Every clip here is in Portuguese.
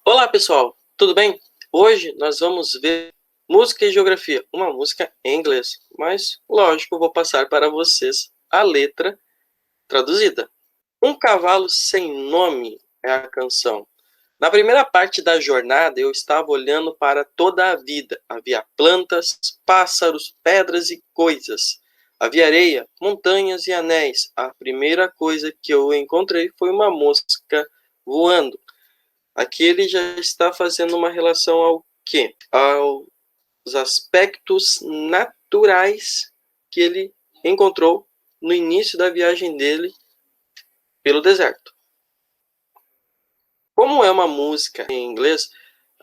Olá pessoal, tudo bem? Hoje nós vamos ver música e geografia, uma música em inglês, mas lógico, eu vou passar para vocês a letra traduzida. Um cavalo sem nome é a canção. Na primeira parte da jornada eu estava olhando para toda a vida. Havia plantas, pássaros, pedras e coisas. Havia areia, montanhas e anéis. A primeira coisa que eu encontrei foi uma mosca voando. Aqui ele já está fazendo uma relação ao quê? Aos aspectos naturais que ele encontrou no início da viagem dele pelo deserto. Como é uma música em inglês,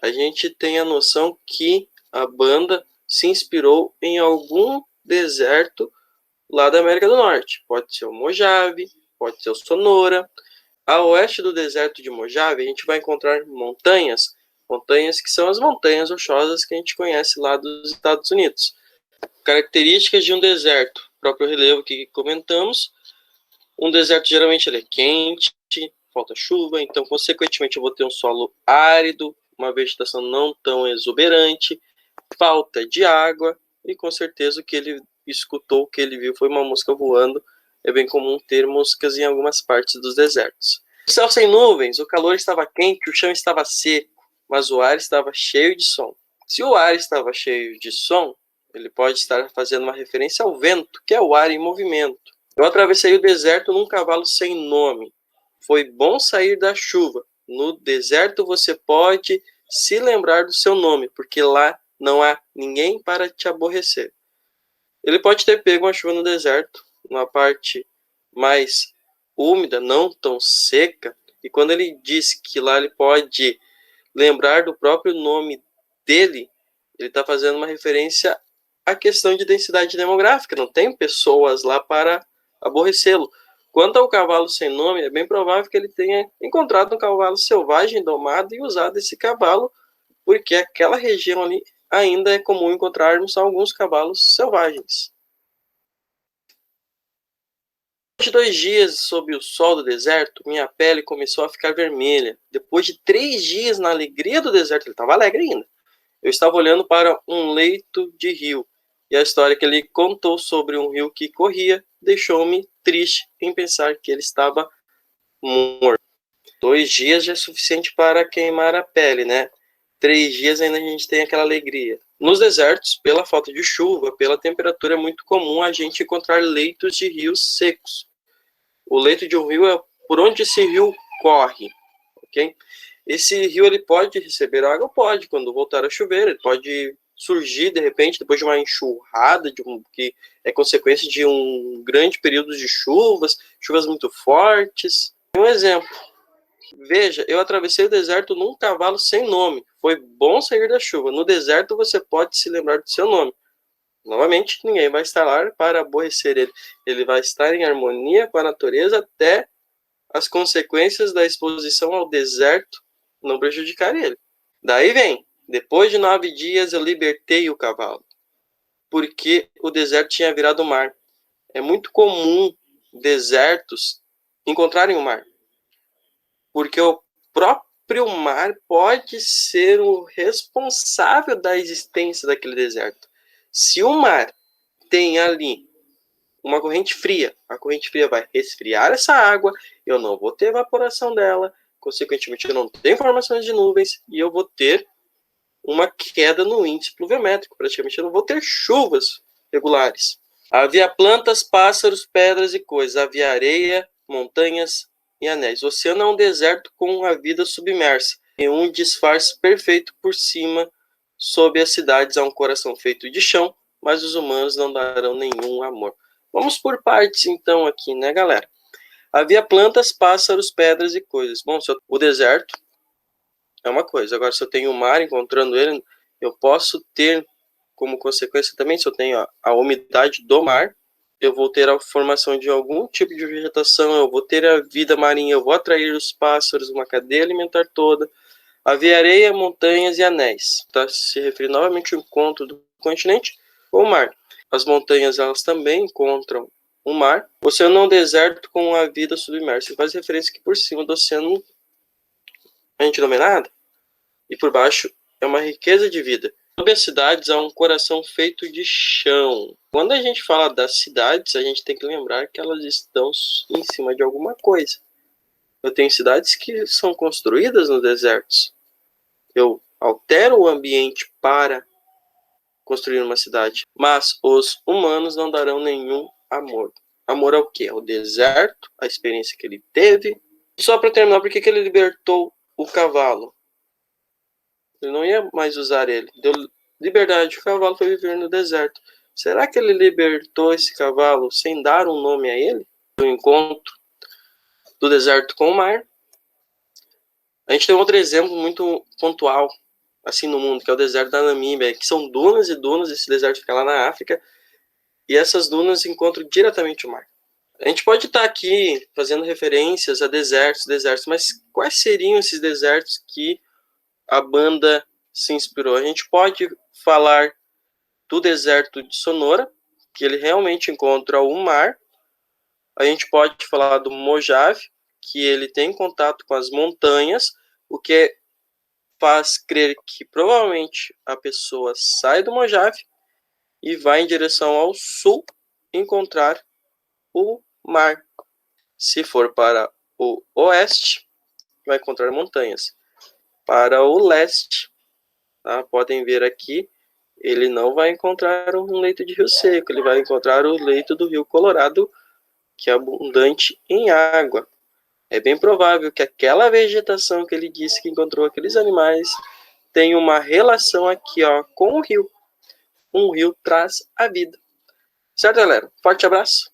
a gente tem a noção que a banda se inspirou em algum deserto lá da América do Norte. Pode ser o Mojave, pode ser o Sonora. A oeste do deserto de Mojave, a gente vai encontrar montanhas que são as montanhas rochosas que a gente conhece lá dos Estados Unidos. Características de um deserto, próprio relevo que comentamos. Um deserto geralmente ele é quente, falta chuva, então consequentemente eu vou ter um solo árido, uma vegetação não tão exuberante, falta de água e com certeza o que ele escutou, o que ele viu foi uma mosca voando. É bem comum ter moscas em algumas partes dos desertos. O céu sem nuvens, o calor estava quente, o chão estava seco, mas o ar estava cheio de som. Se o ar estava cheio de som, ele pode estar fazendo uma referência ao vento, que é o ar em movimento. Eu atravessei o deserto num cavalo sem nome. Foi bom sair da chuva. No deserto você pode se lembrar do seu nome, porque lá não há ninguém para te aborrecer. Ele pode ter pego uma chuva no deserto, numa parte mais úmida, não tão seca, e quando ele diz que lá ele pode lembrar do próprio nome dele, ele está fazendo uma referência à questão de densidade demográfica, não tem pessoas lá para aborrecê-lo. Quanto ao cavalo sem nome, é bem provável que ele tenha encontrado um cavalo selvagem, domado, e usado esse cavalo, porque aquela região ali ainda é comum encontrarmos alguns cavalos selvagens. Depois de 2 dias sob o sol do deserto, minha pele começou a ficar vermelha. Depois de 3 dias na alegria do deserto, ele estava alegre ainda. Eu estava olhando para um leito de rio, e a história que ele contou sobre um rio que corria deixou-me triste em pensar que ele estava morto. 2 dias já é suficiente para queimar a pele, né? 3 dias ainda a gente tem aquela alegria. Nos desertos, pela falta de chuva, pela temperatura, é muito comum a gente encontrar leitos de rios secos. O leito de um rio é por onde esse rio corre, ok? Esse rio ele pode receber água? Pode, quando voltar a chover, ele pode surgir de repente depois de uma enxurrada, que é consequência de um grande período de chuvas, chuvas muito fortes. Um exemplo, veja, eu atravessei o deserto num cavalo sem nome. Foi bom sair da chuva. No deserto você pode se lembrar do seu nome. Novamente, ninguém vai estar lá para aborrecer ele. Ele vai estar em harmonia com a natureza até as consequências da exposição ao deserto não prejudicar ele. Daí vem, depois de 9 dias eu libertei o cavalo, porque o deserto tinha virado mar. É muito comum desertos encontrarem o mar, porque o próprio mar pode ser o responsável da existência daquele deserto. Se o mar tem ali uma corrente fria, a corrente fria vai resfriar essa água, eu não vou ter evaporação dela, consequentemente eu não tenho formações de nuvens e eu vou ter uma queda no índice pluviométrico, praticamente eu não vou ter chuvas regulares. Havia plantas, pássaros, pedras e coisas, havia areia, montanhas e anéis. O oceano é um deserto com a vida submersa e um disfarce perfeito por cima. Sob as cidades há um coração feito de chão, mas os humanos não darão nenhum amor. Vamos por partes então aqui, né, galera? Havia plantas, pássaros, pedras e coisas. Bom, o deserto é uma coisa. Agora, se eu tenho o mar encontrando ele, eu posso ter como consequência também, se eu tenho a umidade do mar, eu vou ter a formação de algum tipo de vegetação, eu vou ter a vida marinha, eu vou atrair os pássaros, uma cadeia alimentar toda. Havia areia, montanhas e anéis. Está se referindo novamente ao encontro do continente com o mar. As montanhas, elas também encontram o mar. O oceano é um deserto com a vida submersa. Faz referência que por cima do oceano a gente não vê nada. e por baixo é uma riqueza de vida. Sob as cidades há um coração feito de chão. Quando a gente fala das cidades, a gente tem que lembrar que elas estão em cima de alguma coisa. Eu tenho cidades que são construídas nos desertos. Eu altero o ambiente para construir uma cidade. Mas os humanos não darão nenhum amor. Amor ao quê? Ao deserto, a experiência que ele teve. Só para terminar, por que ele libertou o cavalo? Ele não ia mais usar ele. Deu liberdade. O cavalo foi viver no deserto. Será que ele libertou esse cavalo sem dar um nome a ele? No encontro do deserto com o mar. A gente tem outro exemplo muito pontual assim no mundo, que é o deserto da Namíbia, que são dunas e dunas. Esse deserto fica lá na África. E essas dunas encontram diretamente o mar. A gente pode estar aqui fazendo referências a desertos, mas quais seriam esses desertos que a banda se inspirou? A gente pode falar do deserto de Sonora, que ele realmente encontra o mar. A gente pode falar do Mojave, que ele tem contato com as montanhas, o que faz crer que provavelmente a pessoa sai do Mojave e vai em direção ao sul encontrar o mar. Se for para o oeste, vai encontrar montanhas. Para o leste, tá? Podem ver aqui, ele não vai encontrar um leito de rio seco, ele vai encontrar o leito do rio Colorado, que é abundante em água. É bem provável que aquela vegetação que ele disse que encontrou aqueles animais tem uma relação aqui, ó, com o rio. Um rio traz a vida. Certo, galera? Forte abraço.